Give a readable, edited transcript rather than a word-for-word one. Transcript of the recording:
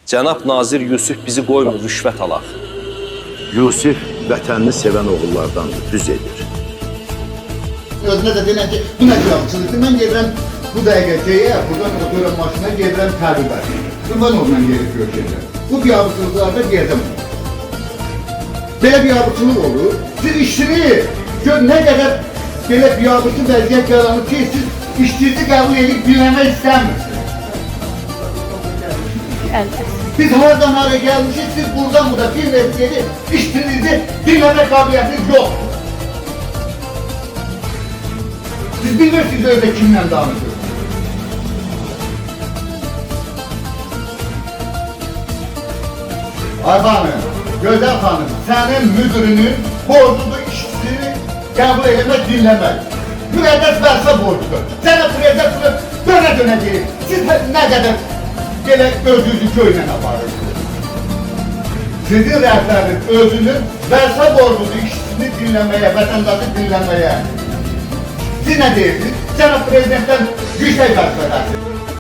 Cənab Nazir Yusuf bizi qoymur rüşvət alaq. Yusuf vətənini sevən oğullardandır, düz edir. Özünə də denən ki, bu nə cavabçılıqdır? Mən gedirəm bu dəqiqəciyə, buradan oturan maşına gedirəm təbibə. Bundan onunla gelip görüşəcəm. Bu biabıçılıqlarda gezəm. Belə biabıçılıq olur. Siz işçini gör nə qədər belə biabıçı vəziyyət yaranır ki, siz işçinizi qəbul edib dinləmək istəmirsiniz. Biz haradan hara gelmişiz, siz buradan burada bir vəziyyəti işçinizi dinləmək qabiliyyətiniz yok. Siz bilirsiniz öyle kimle danışıyorsunuz. Ay hanım, Gözəl hanım, sənin müdürünün borcudur işçisini qəbul eləmək, dinləmək. Müqəddəs vəzifə borcudur. Sənə prezident dönə deyir. Siz nə qədər belə özünüzü köylə aparırsınız. Sizin rəhbəriniz özünün vəzifə borcudur işçisini dinləməyə, vətəndaşı dinləməyə. Siz nə deyirsiniz? Sənə prezidentdən yüksək vəzifədəsiniz.